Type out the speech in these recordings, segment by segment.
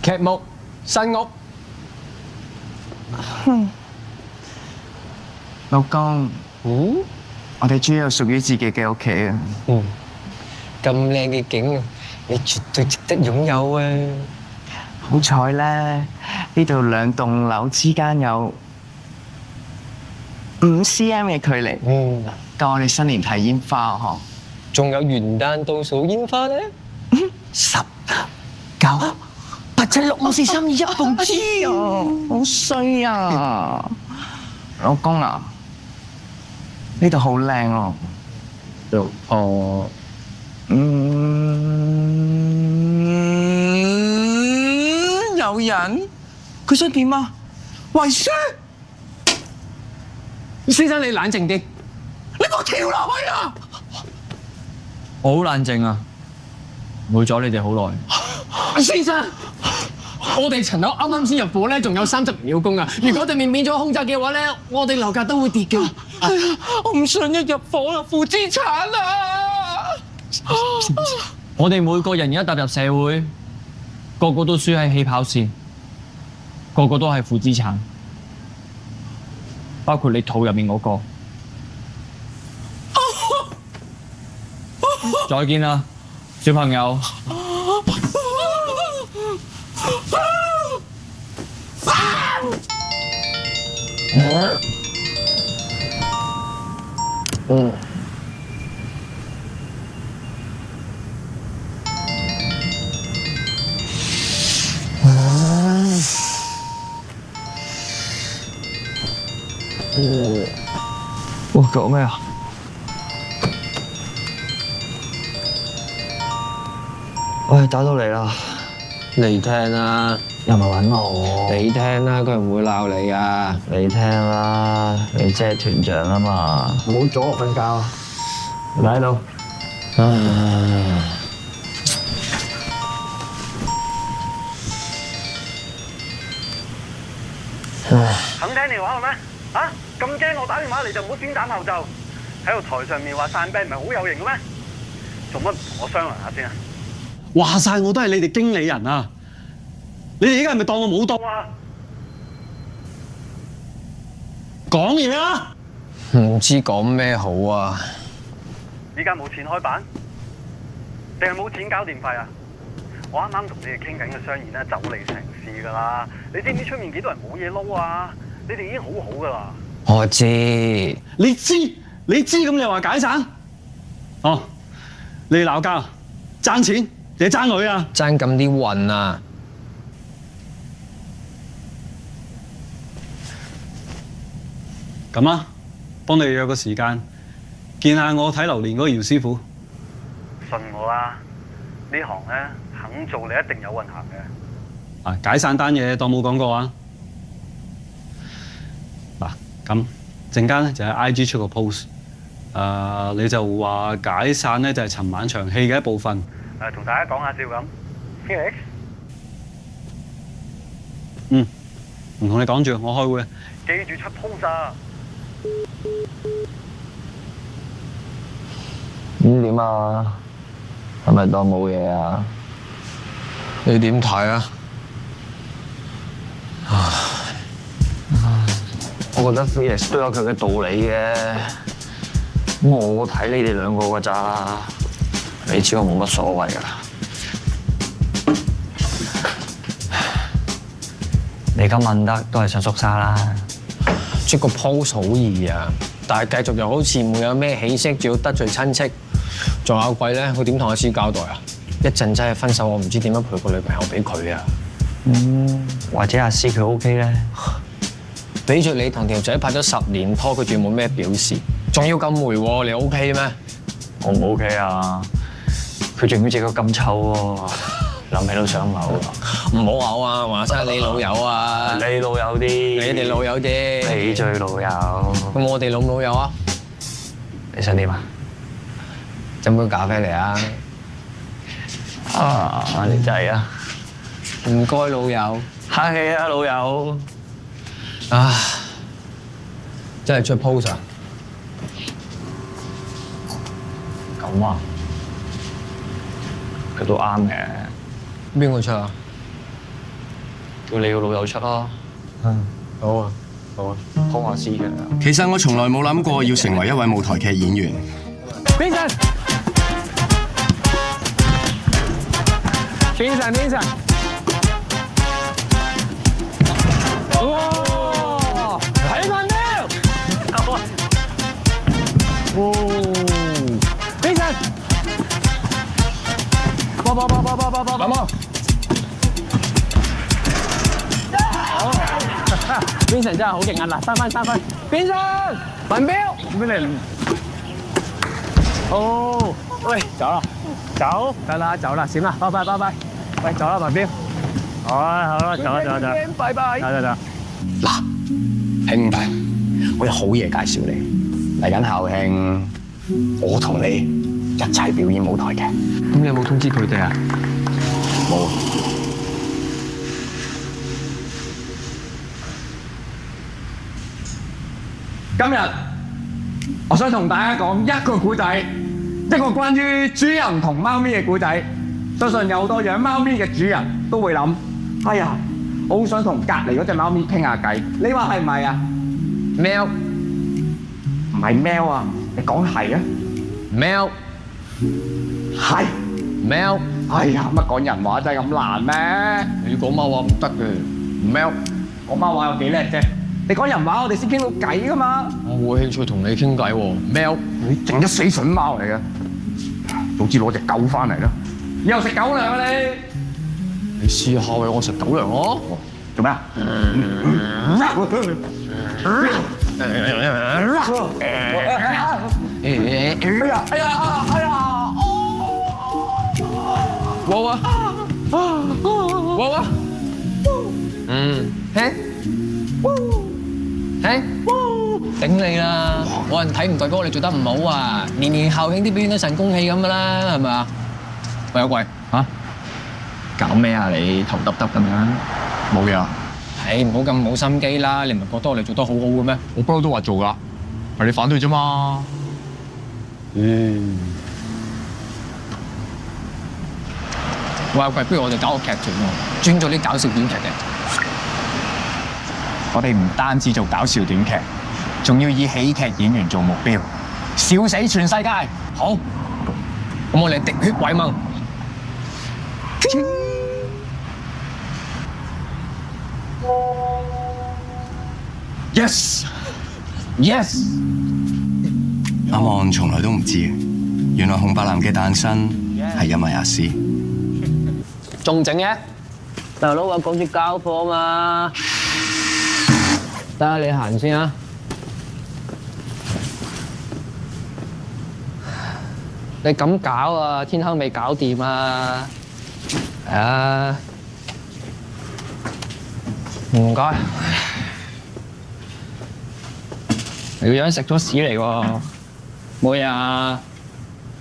劇目新屋。老公，我哋終於有屬於自己嘅屋企啊！咁靚嘅景，你絕對值得擁有啊！好彩咧，呢度2棟樓之間有5cm 嘅距離，夠我哋新年睇煙花嗬！仲有元旦倒數煙花咧！10、9、8、7、6、5、4、3、2、1，蹦豬啊！好衰啊！老公啊，呢度好靚哦！有人？佢想點啊？遺書？先生，你冷靜啲。你冇跳落去啊！我好冷靜啊，唔會阻你哋好耐。先生，我哋層樓啱啱先入伙咧，仲有30秒工啊！如果對面免咗空宅嘅話咧，我哋樓價都會跌㗎。係啊，我唔想一入伙就負資產啊！我哋每個人而家踏入社會，個個都輸喺起跑線，個個都係負資產，包括你肚入面嗰個。再見啦，小朋友。哇，搞咩啊？喂，打到嚟啦！你聽啦，又咪揾我？你聽啦，佢唔會鬧你啊！你聽啦，你即係團長啊嘛！唔好阻我瞓覺啊！嚟喺度。肯聽電話嘅咩？啊，咁驚我打電話嚟就唔好先斬後奏，喺度台上面話散兵唔係好有型嘅咩？做乜唔同我商量下先啊？話晒我都係你哋經理人啊！你哋而家係咪當我冇當啊？講嘢啊！唔知講咩好啊！依家冇錢開辦，定係冇錢交電費啊？我啱啱同你哋傾緊嘅商議咧，就嚟成事㗎啦！你知唔知出面幾多人冇嘢撈啊？你哋已經好好㗎啦。我知，你知咁你話解散？哦，你哋鬧交爭錢定係爭女啊？爭咁啲運啊！咁啊，幫你約個時間，見下我睇榴蓮嗰個姚師傅。信我啦，呢行咧肯做你一定有運行嘅。啊，解散單嘢當冇講過啊！嗱，咁陣間咧就喺 IG 出個 post，你就話解散咧就係尋晚場戲嘅一部分。同大家講下笑咁。Felix， 唔同你講住，我開會。記住出 post 啊！咁點啊？係咪當冇嘢啊？你點睇啊？我覺得 Felix 都有佢嘅道理嘅。我睇你哋2個㗎咋，你知我冇乜所謂㗎。你咁問得都係想縮沙啦。出個 post 好易啊，但係繼續又好似唔會有咩起色，仲要得罪親戚，仲有鬼咧，佢點同阿師交代啊？一陣真係分手，我唔知點樣賠個女朋友俾佢啊！或者阿師佢 OK 咧？俾住你同條仔拍咗10年拖，佢仲冇咩表示，仲要咁霉喎，你 OK 咩？我唔 OK 啊！佢仲要隻腳咁臭喎，諗起都想嘔啊！唔好嘔啊！話晒你老友啊！你老友啲，你哋老友啲，你最老友。咁我哋老唔老友啊？你想點啊？斟杯咖啡嚟啊！你仔啊！唔該老友，客氣啊老友。啊！真係出 post 啊！咁啊，佢都啱嘅。邊個出啊？叫你個老友出啦。好啊，好啊。幫下師嘅。其實我從來冇諗過要成為一位舞台劇演員。 Vincent，哇！睇翻咩？哦，Vincent，幫！Vincent 真係好勁啊！嗱，三分 ，Vincent， 文彪，咩嚟？哦，喂，走啦，走，得啦，走啦，閃啦，拜拜，喂，走啦，文彪，好啦，走，拜拜，走。嗱，兄弟，我有好嘢介紹你。嚟緊校慶，我同你一齊表演舞台劇。咁你有冇通知佢哋啊？冇。今日我想同大家講一個故仔，一個關於主人同貓咪嘅故仔。相信有好多養貓咪嘅主人都會諗：哎呀，我好想同隔離嗰隻貓咪傾下偈。你話係唔係啊？喵唔係喵啊，你講係啊？喵係。喵，哎呀，乜講人話真係咁難咩？你講貓話唔得嘅，喵，講貓話有幾叻啫？你講人話我哋先傾到偈噶嘛？我冇興趣同你傾偈喎，喵，你淨一死筍貓嚟嘅，早知攞隻狗翻嚟啦！以後食狗糧啊你！你試下餵我食狗糧咯。做咩啊？哇！頂你啦！冇人睇唔代表我哋做得唔好啊！年校慶啲表演都神功戲咁噶啦，係咪啊？喂，阿貴嚇，搞咩啊你？頭耷耷咁樣。冇嘢啊。係唔好咁冇心機啦！你唔係覺得我哋做得好好嘅咩？我不嬲都話做㗎，係你反對啫嘛。喂，阿貴，不如我哋搞個劇團喎，專做啲搞笑短劇嘅。我哋唔單止做搞笑短劇，仲要以喜劇演員做目標，笑死全世界。好，咁我哋滴血為盟。Yes。阿望從來都唔知，原來紅白藍嘅誕生係因為阿師。仲整嘅？大佬話講住交貨嘛，得下你行先啊！你咁搞啊，天坑未搞掂啊！係啊，唔該。你個樣食咗屎嚟喎，冇嘢啊？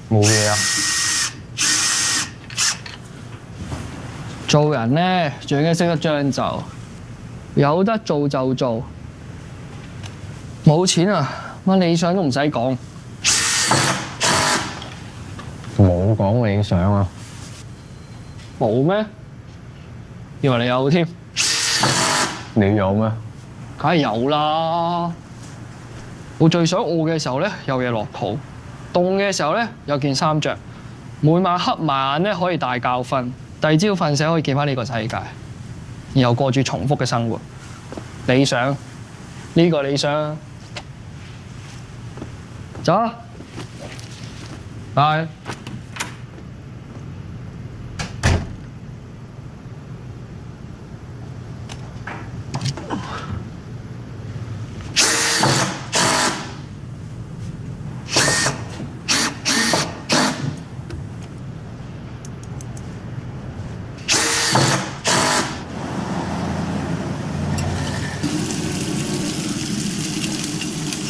冇嘢啊！做人咧，最緊識得將就，有得做就做。冇錢啊，乜理想都唔使講。冇講理想啊？冇咩？以為你有添？你有咩？梗係有啦！我最想餓嘅時候咧，有嘢落肚；凍嘅時候咧，有件衫着。每晚黑埋眼咧，可以大覺瞓。第二朝瞓醒可以見翻呢個世界，然後過住重複嘅生活。理想呢個理想，走啊！拜。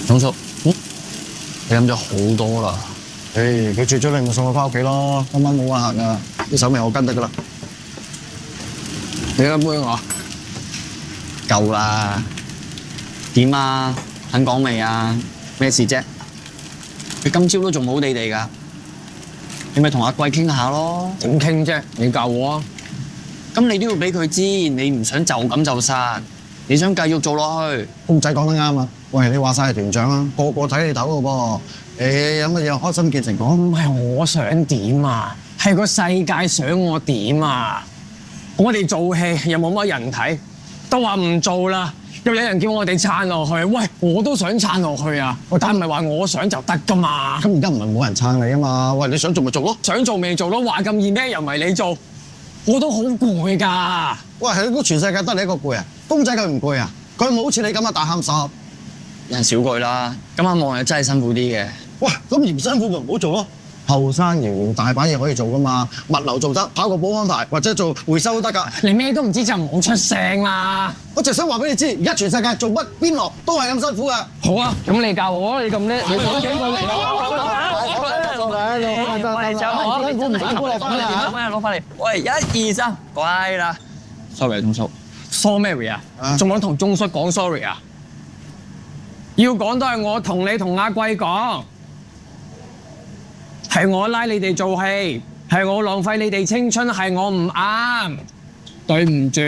董叔，你飲咗好多啦。佢絕咗你咪送佢翻屋企咯。今晚冇客噶，啲手尾我跟得噶啦。你一杯我夠啦。點啊？肯講未啊？咩事啫？佢今朝都仲好地地㗎。你咪同阿貴傾下咯。點傾啫？你教我啊！咁你都要俾佢知，你唔想就咁就殺，你想繼續做落去。公仔講得啱啊！喂，你話晒係團長啊，個個睇你頭噶噃。誒有乜嘢開心見誠講？唔係我想點啊，係個世界想我點啊！我哋做戲又冇乜人睇，都話唔做啦。又有人叫我哋撐落去，喂，我都想撐落去啊！但唔係話我想就得噶嘛。咁而家唔係冇人撐你啊嘛？喂，你想做咪做咯，想做未做咯，話咁易咩？又唔係你做，我都好攰㗎。喂，係估全世界得你一個攰啊？公仔佢唔攰啊？佢冇好似你咁啊大喊手。有人少句啦，今晚望日真係辛苦啲嘅。喂，咁嫌辛苦咪唔好做咯。後生仍然大把嘢可以做噶嘛，物流做得，跑個保安牌或者做回收都得㗎。你咩都唔知就唔好出聲啦。我就想話俾你知，而家全世界做乜邊落都係咁辛苦㗎。好啊，咁你教我啊，你咁叻，你講幾個嚟攞翻嚟。喂，1、2、3，乖啦。Sorry， 鐘叔。Sorry 啊？仲想同鐘叔講 sorry 啊？要講都係我同你同阿貴講。係我拉你哋做戲，係我浪費你哋青春，係我唔啱，對唔住。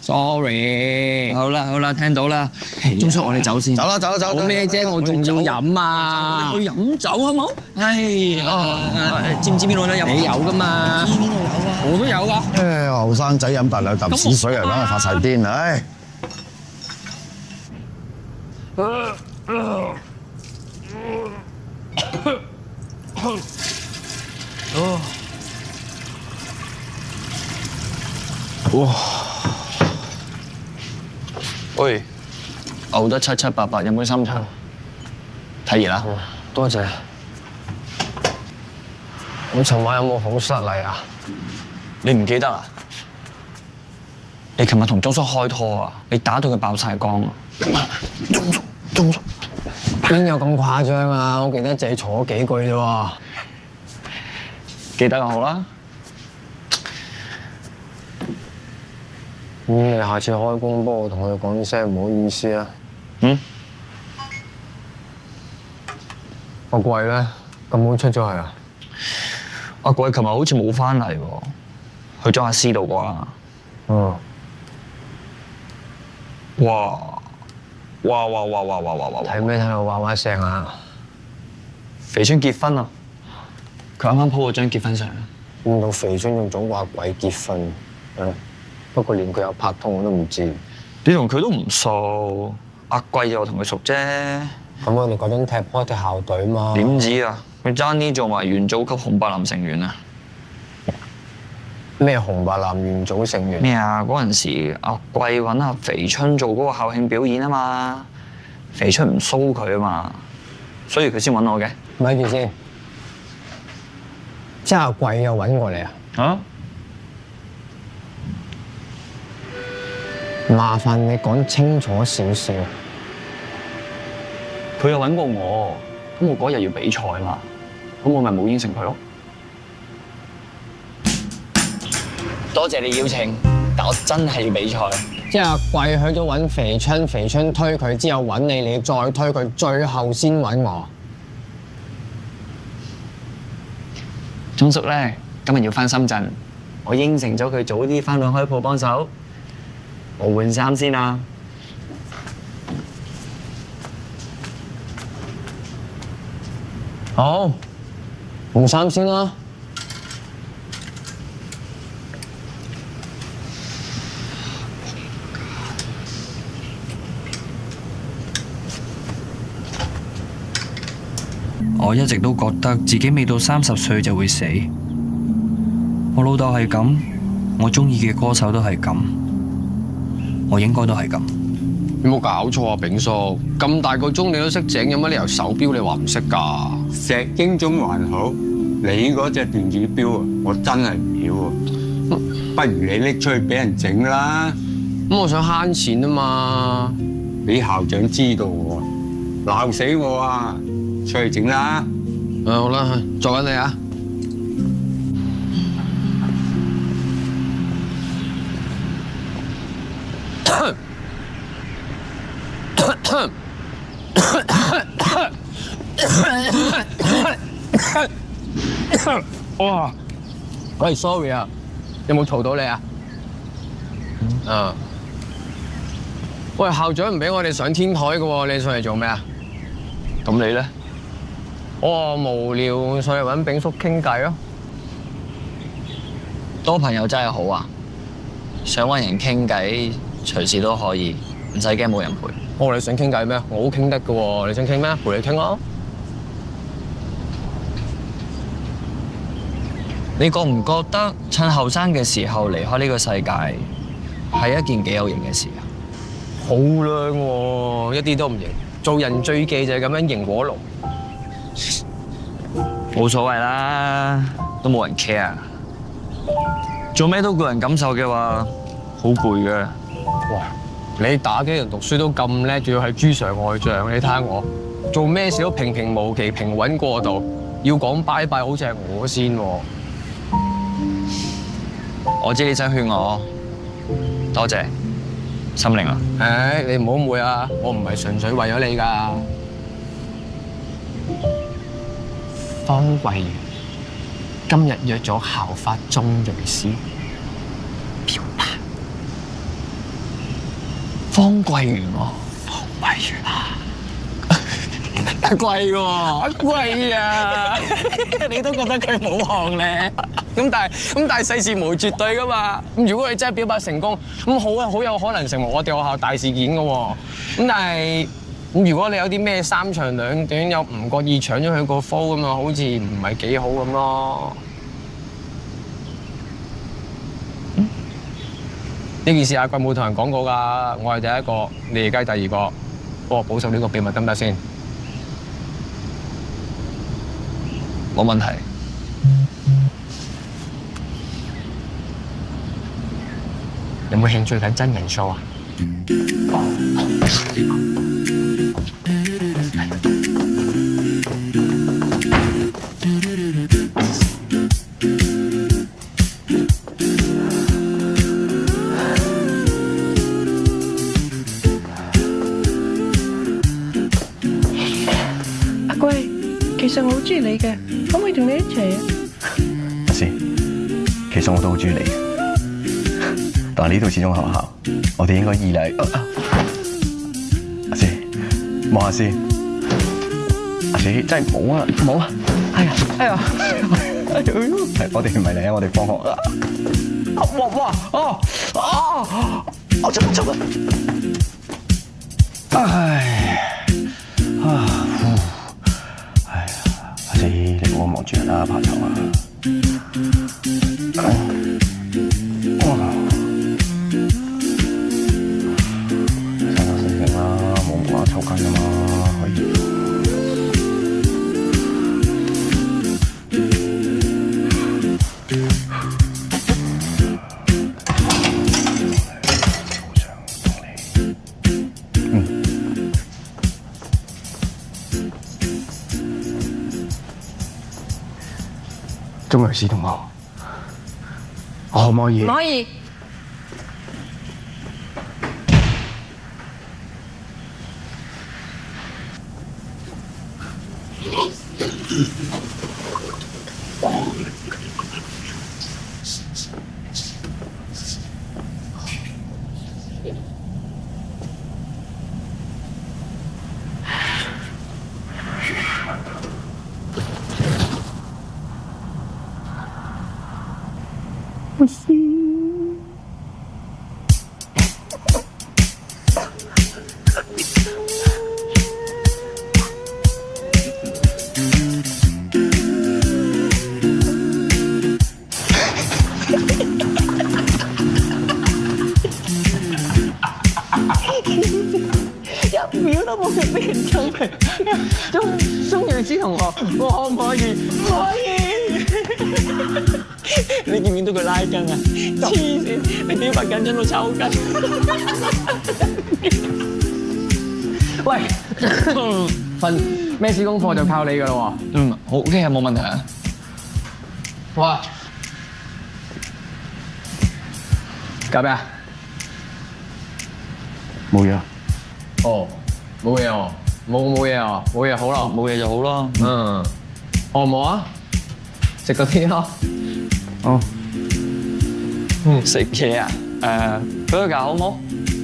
sorry。好啦，聽到啦。鐘叔，我哋走先。走啦。做咩啫？我仲要飲啊！去飲酒好冇？知唔知邊度有飲？你有噶嘛？知邊度有啊？我都有噶。後生仔飲大兩啖屎水啊，梗係發晒癲唉！哇！喂，嘔得七七八八，飲杯深茶。睇熱啦，多謝。我尋晚有冇好失禮啊？你唔記得啊？你琴日同鐘叔開拖啊？你打到佢爆晒光啊！鐘叔，邊有咁誇張啊？我記得自己嘈咗幾句啫喎。記得就好啦。你下次開工幫我同佢講聲唔好意思啊。阿貴咧，咁早出咗去啊？阿貴琴日好似冇翻嚟喎，去咗阿師度啩。哇！睇咩睇到哇哇聲啊？肥春結婚啊！佢啱啱 po 咗張結婚相。唔到肥春仲早話鬼結婚，不過連佢有拍拖我都唔知。你同佢都唔熟，阿貴就同佢熟啫。咁我哋嗰陣踢波踢校隊嘛。點知啊？佢爭啲做埋元祖級紅白藍成員啊！咩紅白藍元祖成員？咩啊？嗰陣時阿貴揾阿肥春做嗰個校慶表演啊嘛，肥春唔騷佢啊嘛，所以佢先揾我嘅。咪住先，即係阿貴又揾過你啊？啊？麻煩你講清楚少少。佢又揾過我，咁我嗰日要比賽嘛，咁我咪冇應承佢咯。多謝你邀請，但我真係要比賽。即係阿貴去咗揾肥春，肥春推佢之後揾你，你再推佢，最後先揾我。鐘叔咧，今日要翻深圳，我應承咗佢早啲翻去開鋪幫手。我換衫先啦。好，換衫先啦。我一直都覺得自己未到30歲就會死。我老豆係咁，我中意嘅歌手都係咁，我應該都係咁。有冇搞錯啊，炳叔？咁大個鐘你都識整，有乜理由手錶你話唔識㗎？石英鐘還好，你嗰隻電子錶啊，我真係唔曉喎。不如你拎出去俾人整啦。咁我想慳錢啊嘛。俾校長知道喎，鬧死我啊！出去整啦。好啦，再揾你啊。哇！喂 ，sorry 啊，有冇嘈到你啊？喂，校長唔俾我哋上天台嘅喎，你上嚟做咩啊？咁你咧？我無聊，上嚟揾炳叔傾偈咯。多朋友真係好啊！想揾人傾偈，隨時都可以，唔使驚冇人陪。你想傾偈咩？我好傾得嘅喎，你想傾咩？陪你傾咯。你覺唔覺得趁後生嘅時候離開呢個世界係一件幾有型嘅事啊？好靚喎，一啲都唔型。做人最忌就係咁樣型火龍。冇所謂啦，都冇人 care。做咩都顧人感受嘅話，好攰嘅。哇！你打機同讀書都咁叻，仲要係諸上外將，你睇下我做咩事都平平無奇、平穩過渡。要講拜拜，好似係我先喎。我知你想勸我，多謝，心靈啊！你唔好誤會啊，我唔係純粹為咗你㗎。方桂圓今日約咗校花鐘瑞詩表白。方桂圓喎，方桂圓啊！阿貴喎，阿貴啊！你都覺得佢冇行咧？咁但係世事無絕對噶嘛。咁如果佢真係表白成功，咁好有可能成為我哋學校大事件噶喎。咁但係如果你有啲咩3長2短，又唔覺意搶咗佢個 flow 咁啊，好似唔係幾好咁咯。呢件事阿貴冇同人講過㗎，我係第一個，你而家係第二個，幫我保守呢個秘密得唔得先？冇問題。有冇興趣睇真人 show 啊？阿貴，其實我好中意你嘅，可唔可以同你一齊啊？阿詩，其實我都好中意你，但係呢度始終學校，我哋應該依賴。阿詩，望下先。阿詩，真係冇啊，冇啊！哎呀，係我哋唔係嚟啊，我哋放學啦。我做乜做乜？阿詩，你唔好望住人啦，怕醜啊！抽筋㗎嘛，可以。鐘瑞詩同學，我可唔可以？唔可以。1秒都冇俾人抽佢，鐘瑞詩同學，我可唔可以？可以。你見唔見到佢拉筋啊？黐線！你表白緊張到抽筋。喂，份咩小功課就靠你㗎啦喎。好 OK 啊，冇問題啊。哇！搞咩啊？冇嘢啊。哦，冇嘢哦，冇嘢啊，冇嘢好啦，冇嘢就好啦。我冇啊，食嗰啲咯。哦。食嘢啊？burger 好冇？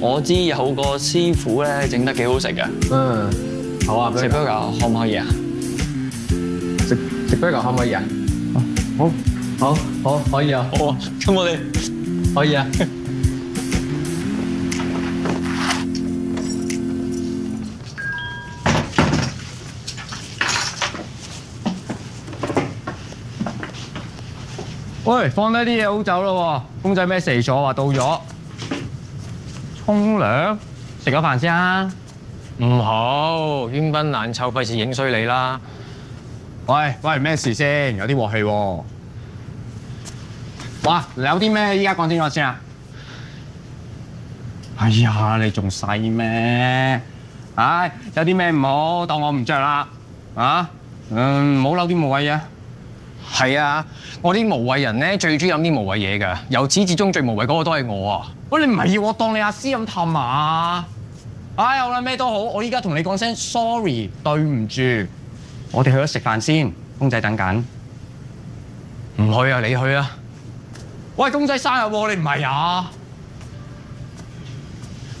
我知有個師傅咧整得幾好食嘅。好啊，食 burger 可唔可以啊？食 burger 可唔可以啊？好，可以啊。好啊，咁我哋可以啊。喂，放低啲嘢好走咯喎，公仔咩死咗話到咗，沖涼食咗飯先啊！唔好，冤崩爛臭，費事影衰你啦。喂，咩事先？有啲鑊氣喎。哇，你有啲咩？依家講清楚先啊！哎呀，你仲細咩？唉，有啲咩唔好，當我唔着啦。啊，唔好嬲啲無謂嘢。係啊，我啲無謂人咧最中意諗啲無謂嘢㗎，由始至終最無謂嗰個都係我啊！喂，你唔係要我當你阿師咁氹啊？唉，好啦，咩都好，我依家同你講聲 sorry， 對唔住。我哋去咗食飯先，公仔等緊。唔去啊，你去啊！喂，公仔生日喎，你唔係啊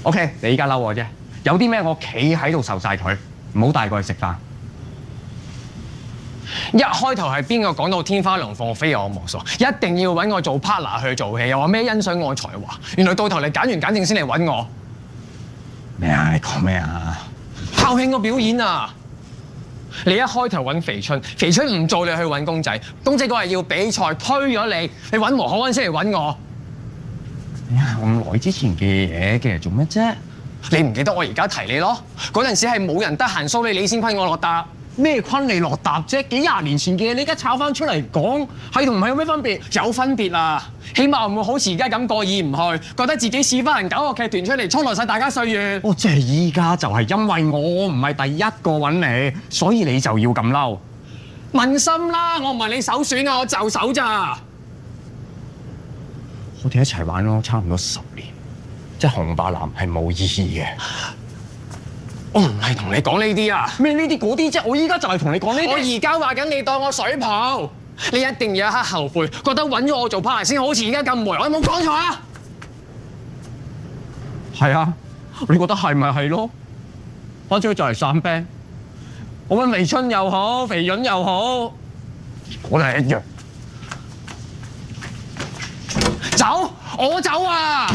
？OK， 你依家嬲我啫，有啲咩我企喺度受晒佢，唔好帶過去食飯。一開頭係邊個講到天花龍鳳非我莫屬，一定要揾我做 partner 去做戲，又話咩欣賞我才華，原來到頭嚟揀完揀正先嚟揾我。咩啊？你講咩啊？校慶個表演啊！你一開頭揾肥春，肥春唔做你去揾公仔，公仔嗰日要比賽推咗你，你揾何可温先嚟揾我。咁耐之前嘅嘢，其實做乜啫？你唔記得我而家提你咯？嗰陣時係冇人得閒騷你先昆我落搭。咩昆你落搭啫？幾廿年前嘅嘢，你而家炒翻出嚟講，係同唔係有咩分別？有分別啊！起碼唔會好似而家咁過意唔去，覺得自己試翻人搞個劇團出嚟，衝落晒大家歲月。即係依家就係因為我唔係第一個揾你，所以你就要咁嬲。問心啦，我唔係你首選啊，我就手咋。我哋一齊玩咗差唔多10年，即係紅白藍係冇意義嘅。我唔係同你講呢啲啊！咩呢啲嗰啲啫？我依家就係同你講呢啲。我而家話緊你當我水泡，你一定有一刻後悔，覺得揾咗我做 partner 先好似而家咁無聊，我有冇講錯啊？係啊，你覺得係咪係咯？反正就係散 band，我揾微春又好，肥潤又好，我哋係一樣。走，我走啊！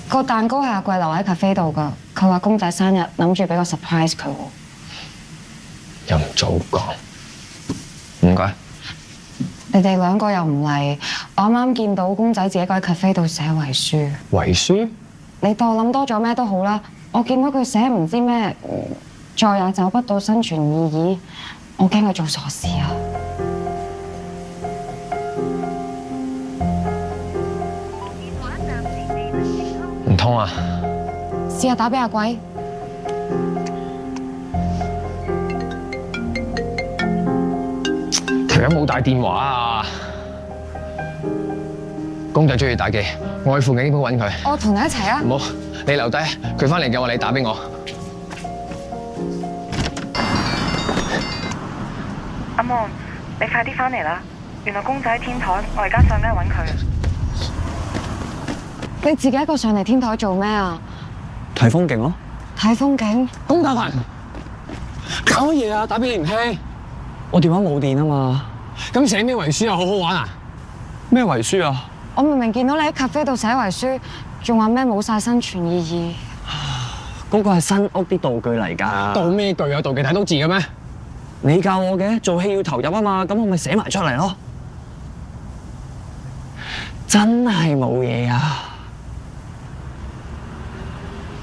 個蛋糕係阿貴留喺 cafe 度㗎，佢話公仔生日，諗住俾個 surprise 佢喎。又唔早講，唔該。你哋兩個又唔嚟，我啱啱見到公仔自己喺 cafe 度寫遺書。遺書？你當我諗多咗咩都好啦，我見到佢寫唔知咩，再也找不到生存意義，我驚佢做傻事啊！唔通啊？試下打俾阿貴。條友冇帶電話啊！公仔中意打機，我去附近呢鋪揾佢。我同你一齊啊！唔好，你留低，佢翻嚟嘅話你打俾我。阿望，你快啲翻嚟啦！原來公仔喺天台，我而家上緊揾佢。你自己一個上嚟天台做咩啊？睇風景咯。睇風景？咁大份，搞乜嘢啊？打俾你唔聽。我電話冇電啊嘛。咁寫咩遺書啊？好好玩啊？咩遺書啊？我明明見到你喺 cafe 度寫遺書，仲話咩冇晒生存意義。嗰個係新屋啲道具嚟㗎。道咩具啊？道具睇到字嘅咩？你教我嘅，做戲要投入啊嘛，咁我咪寫埋出嚟咯。真係冇嘢啊！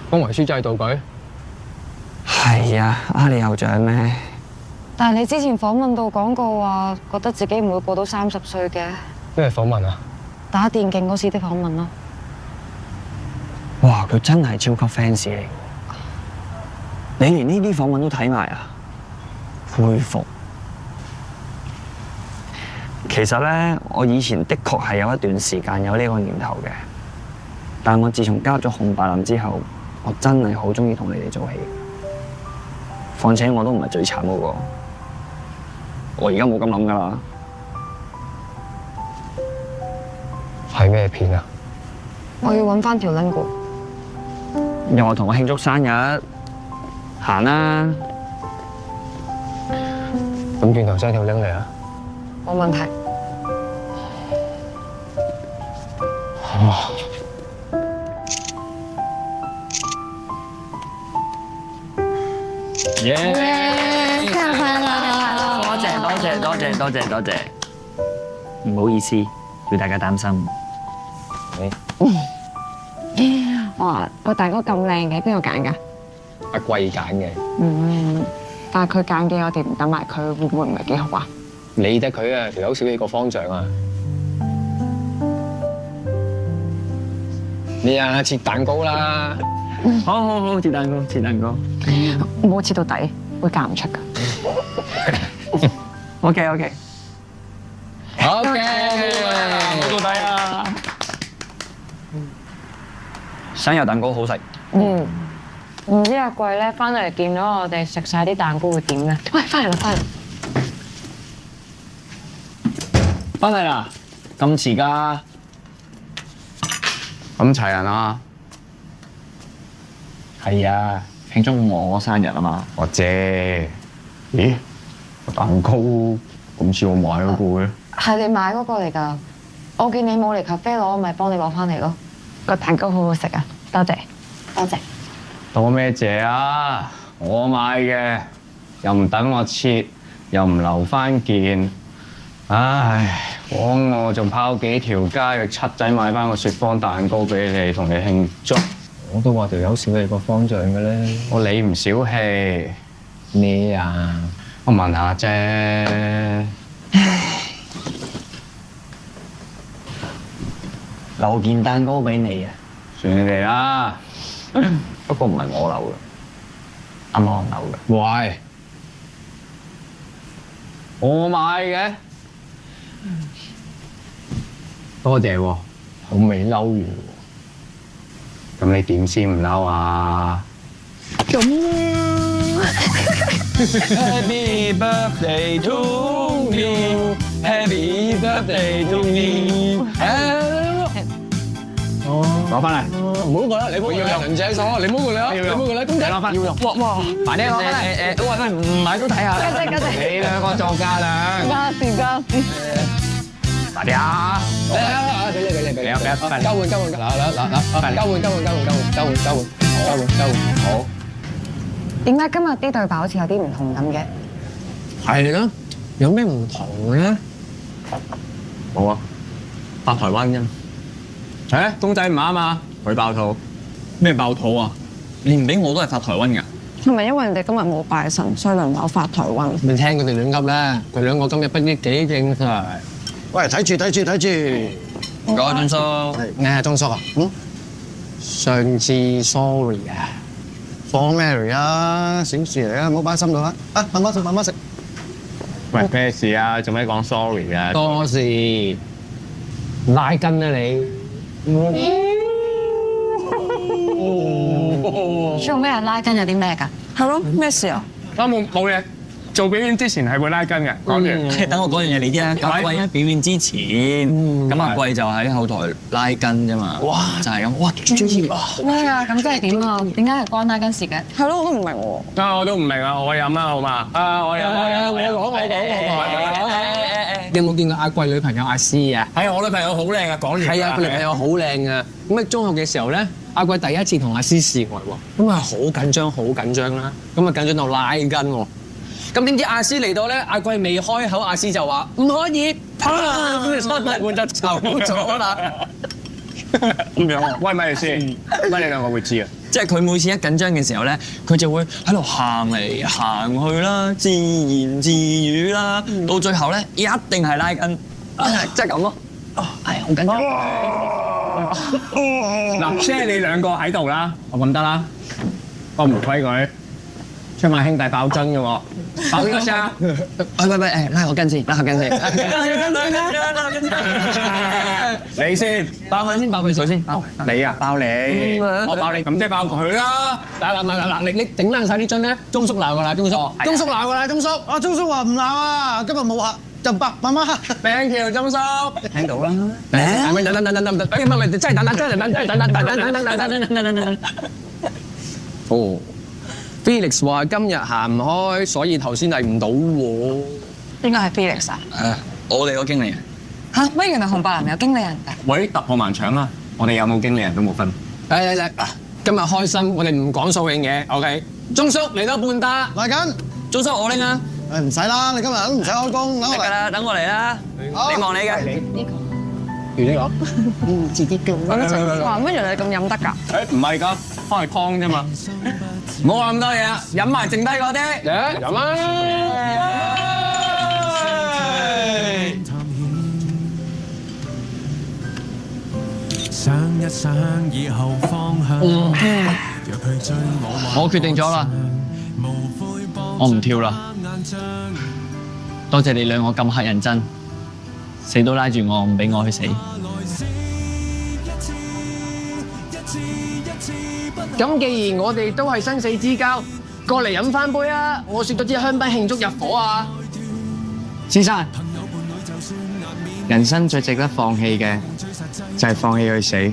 講遺書真係道具？係啊，你有獎咩？但係你之前訪問到講過話，覺得自己唔會過到30歲嘅。咩訪問啊？打電競嗰時啲訪問咯。哇！佢真係超級 fans 嚟，你連呢啲訪問都睇埋啊？佩服。其實咧，我以前的確係有一段時間有呢個念頭嘅，但我自從加入咗紅白藍之後，我真係好中意同你哋做戲。況且我都唔係最慘嗰個。我而家冇咁諗噶啦。係咩片啊？我要揾翻條 link 㗎。又話同我慶祝生日，行啦。咁轉頭 send 條 link 嚟啊！冇問題。耶！生日快樂！多謝。唔好意思，叫大家擔心。哇，個蛋糕咁靚嘅，邊個揀㗎？阿貴揀嘅，但係佢揀嘅，我哋唔等埋佢，會唔會唔係幾好啊？理得佢啊！條友少你個方丈啊！你啊，切蛋糕啦！好，切蛋糕。唔好切到底，會嫁唔出㗎。OK。好嘅，到底啊！生日蛋糕好食。唔知阿貴咧翻嚟見到我哋食晒啲蛋糕會點咧？喂，翻嚟啦！翻嚟啦！咁遲㗎？咁齊人啊？係啊，慶祝我生日啊嘛。我知。咦？個蛋糕咁似我買嗰個嘅？係你買嗰個嚟㗎。我見你冇嚟咖啡攞，咪幫你攞翻嚟咯。個蛋糕好好食啊！多謝。多咩謝啊？我買嘅，又唔等我切，又唔留翻件。唉，我仲跑幾條街去七仔買翻個雪芳蛋糕俾你，同你慶祝。我都話條友少你個方丈嘅咧。我理唔小氣。咩啊？我問下啫。留件蛋糕俾你啊！算你哋啦。不過唔係我留嘅，阿望留嘅。喂，我買嘅。多謝喎，我未嬲完喎。咁你點先唔嬲啊？咁 Happy birthday to me, Happy birthday to me。攞翻嚟，唔好過啦，你唔好要人隻手，你唔好過嚟啊！你唔好過嚟，公仔攞翻，要用。哇！快啲攞翻嚟！喂，唔買都睇下。家姐，你兩個作家啦。加時。快啲啊！俾你，俾一份。交換，嗱，交換，好。點解今日啲對白好似有啲唔同咁嘅？係咯，有咩唔同咧？冇啊，發台灣啫。公仔唔啱啊！佢爆肚。咩爆肚啊？你唔俾我都係發台灣㗎。係咪因為人哋今日冇拜神，所以輪流發台灣？你聽佢哋亂噏啦，佢兩個今日不知幾正常。喂，睇住。唔該，鐘叔。你係鐘叔啊？上次 sorry 啊。放咩嚟啊？小事嚟啊，唔好擺心度啊！慢慢食。喂，咩事啊？做咩講 sorry 啊？多事。拉筋啊你！做咩啊？拉筋有啲咩㗎？係咯，咩事啊？冇嘢。做表演之前係會拉筋嘅，講完。等我講樣嘢你啲啊。阿貴喺表演之前，咁阿貴就喺後台拉筋啫嘛。哇！就係咁，哇！專業啊！咩啊？咁即係點啊？點解係關拉筋事嘅？係咯，我都唔明喎。我都唔明啊！我飲啦，好嘛？我你有冇見過阿貴女朋友阿詩啊？係我女朋友好靚啊，講完。係啊，佢女朋友好靚啊。咁喺中學嘅時候咧，阿貴第一次同阿詩示愛喎，咁啊好緊張啦，咁啊緊張到拉筋喎。咁點知阿詩嚟到咧，阿貴未開口，阿詩就話唔可以，啪！咁就出嚟換就走咗啦。咁樣啊？喂，咪先，乜你兩個會知啊？即係佢每次一緊張嘅時候咧，佢就會喺度行嚟行去啦，自言自語啦，到最後咧一定係拉筋，即係咁咯。係好緊張。嗱，即係你兩個喺度啦，我咁得啦，我唔規矩。出賣兄弟爆樽嘅喎，爆邊個先啊？喂，拉我筋先，拉我筋先。你先，爆佢先，爆佢水先。你啊，爆你，我爆你，咁即係爆佢啦。嗱，你整爛晒啲樽咧，鐘叔鬧㗎啦，鐘叔鬧㗎啦，鐘叔。啊，鐘叔話唔鬧啊，今日冇客，就白媽媽。Thank you，鐘叔。聽到啦。等，真係等。哦。Felix 話今日行唔開，所以頭先嚟唔到喎。應該係 Felix 啊？我哋個經理人。嚇，乜原來紅白藍有經理人㗎？喂，突破盲腸啊！我哋有冇經理人都冇分。嚟，今日開心，我哋唔講數型嘢 ，OK？鐘叔嚟到半打，嚟緊。鐘叔我拎啊。唔使啦，你今日都唔使開工，等我嚟。得啦，等我嚟啦。你望你嘅。呢個。如呢個。自己嘅。哇，乜原來你咁飲得㗎？唔係㗎，翻嚟湯啫嘛。唔好話咁多嘢啦，飲埋剩低嗰啲。飲啊！我決定咗啦，我唔跳啦。多謝你兩個咁乞人憎，死都拉住我，唔俾我去死。咁既然我哋都係生死之交，過嚟飲翻杯啊！我雪咗支香檳慶祝入伙啊！先生，人生最值得放棄嘅就係放棄去死。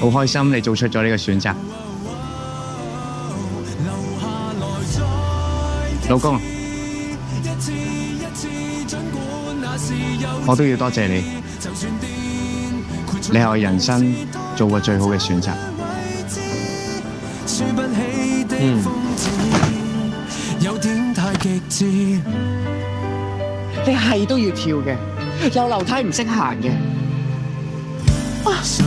好開心你做出咗呢個選擇，老公，我都要多謝你，你係我人生做過最好嘅選擇。你係都要跳嘅，有樓梯唔識行嘅。冇事。